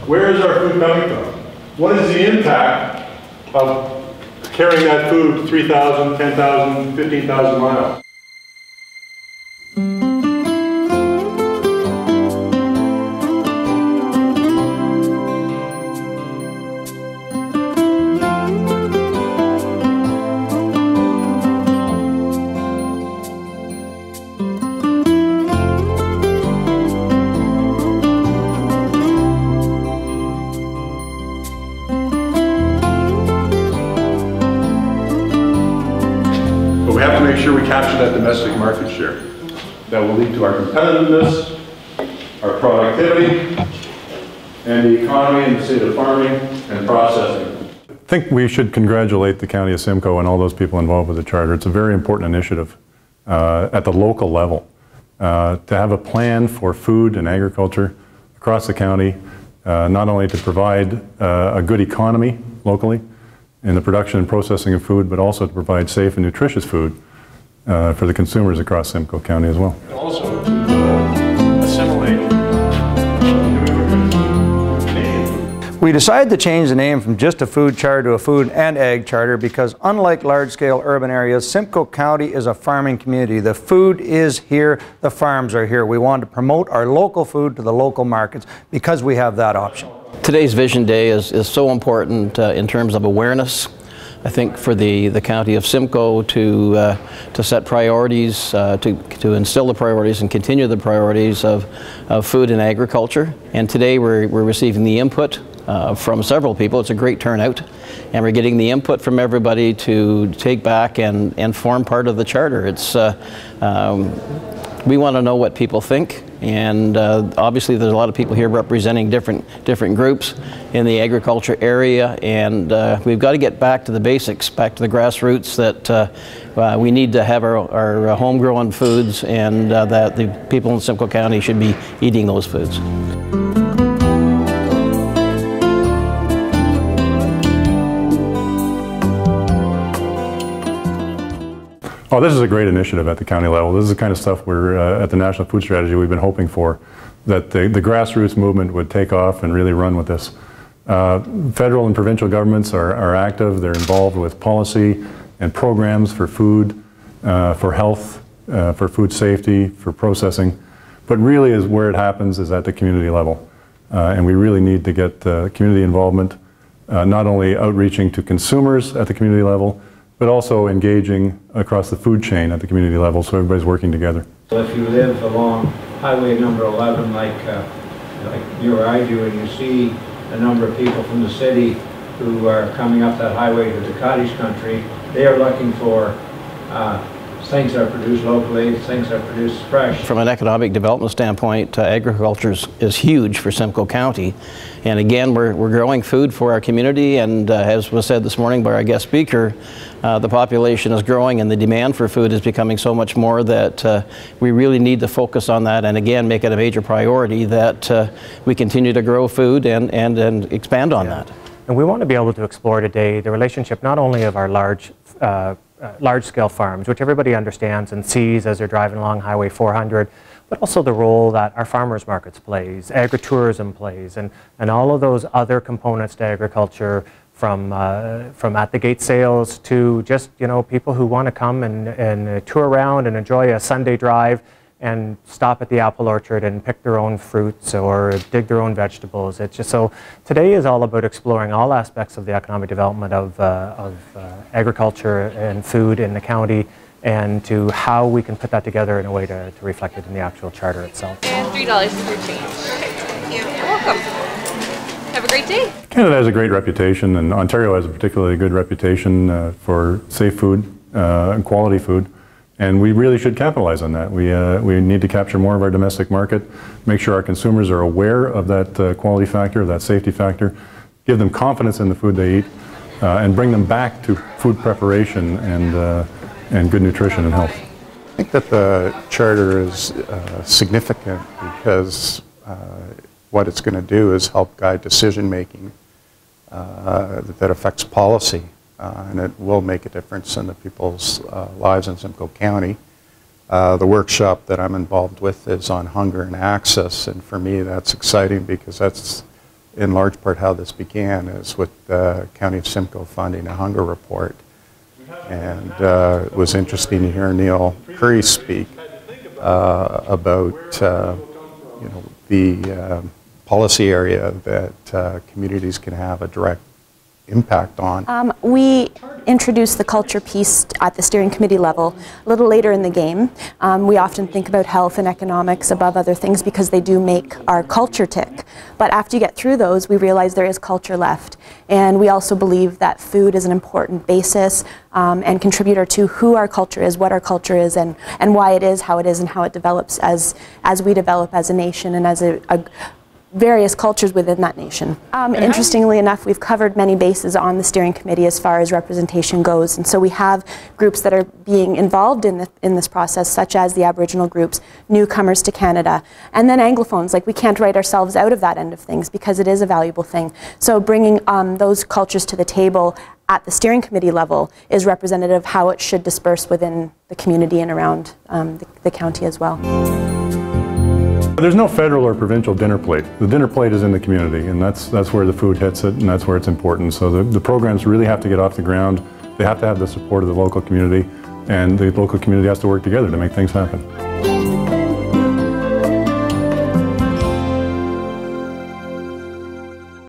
Where is our food coming from? What is the impact of carrying that food 3,000, 10,000, 15,000 miles? We have to make sure we capture that domestic market share. That will lead to our competitiveness, our productivity, and the economy and the state of farming and processing. I think we should congratulate the County of Simcoe and all those people involved with the charter. It's a very important initiative at the local level to have a plan for food and agriculture across the county, not only to provide a good economy locally, in the production and processing of food, but also to provide safe and nutritious food for the consumers across Simcoe County as well. Also to assimilate. We decided to change the name from just a food charter to a food and ag charter because unlike large-scale urban areas, Simcoe County is a farming community. The food is here, the farms are here. We want to promote our local food to the local markets because we have that option. Today's Vision Day is so important in terms of awareness. I think for the County of Simcoe to set priorities, to instill the priorities and continue the priorities of food and agriculture. And today we're receiving the input from several people. It's a great turnout. And we're getting the input from everybody to take back and form part of the charter. It's we want to know what people think, and obviously there's a lot of people here representing different groups in the agriculture area, and we've got to get back to the basics, back to the grassroots, that we need to have our homegrown foods, and that the people in Simcoe County should be eating those foods. Oh, this is a great initiative at the county level. This is the kind of stuff we're, at the National Food Strategy, we've been hoping for, that the grassroots movement would take off and really run with this. Federal and provincial governments are active. They're involved with policy and programs for food, for health, for food safety, for processing. But really is where it happens is at the community level. And we really need to get community involvement, not only outreaching to consumers at the community level, but also engaging across the food chain at the community level, so everybody's working together. If you live along highway number 11 like you or I do, and you see a number of people from the city who are coming up that highway to the cottage country, they are looking for things that are produced locally, things that are produced fresh. From an economic development standpoint, agriculture is huge for Simcoe County. And again, we're growing food for our community, and as was said this morning by our guest speaker, the population is growing and the demand for food is becoming so much more that we really need to focus on that, and again make it a major priority that we continue to grow food and expand on that. And we want to be able to explore today the relationship not only of our large-scale farms, which everybody understands and sees as they're driving along Highway 400, but also the role that our farmers markets plays, agritourism plays, and all of those other components to agriculture, from at the gate sales to just, you know, people who want to come and tour around and enjoy a Sunday drive and stop at the apple orchard and pick their own fruits or dig their own vegetables. It's just so today is all about exploring all aspects of the economic development of agriculture and food in the county, and to how we can put that together in a way to reflect it in the actual charter itself. And $3 for your change. Perfect. Thank you. You're welcome. Have a great day. Canada has a great reputation, and Ontario has a particularly good reputation for safe food and quality food. And we really should capitalize on that. We need to capture more of our domestic market, make sure our consumers are aware of that quality factor, that safety factor, give them confidence in the food they eat, and bring them back to food preparation and good nutrition and health. I think that the charter is significant because what it's going to do is help guide decision making that affects policy. And it will make a difference in the people's lives in Simcoe County. The workshop that I'm involved with is on hunger and access, and for me that's exciting because that's in large part how this began is with the County of Simcoe funding a hunger report. And it was interesting to hear Neil Currie speak about the policy area that communities can have a direct impact on. We introduced the culture piece at the steering committee level a little later in the game. We often think about health and economics above other things because they do make our culture tick. But after you get through those, we realize there is culture left. And we also believe that food is an important basis and contributor to who our culture is, what our culture is, and why it is, how it is, and how it develops as we develop as a nation and as various cultures within that nation. Interestingly enough, we've covered many bases on the steering committee as far as representation goes, and so we have groups that are being involved in this process, such as the Aboriginal groups, newcomers to Canada, and then Anglophones. Like, we can't write ourselves out of that end of things because it is a valuable thing. So bringing those cultures to the table at the steering committee level is representative of how it should disperse within the community and around the county as well. There's no federal or provincial dinner plate. The dinner plate is in the community, and that's where the food hits it, and that's where it's important. So the programs really have to get off the ground. They have to have the support of the local community, and the local community has to work together to make things happen.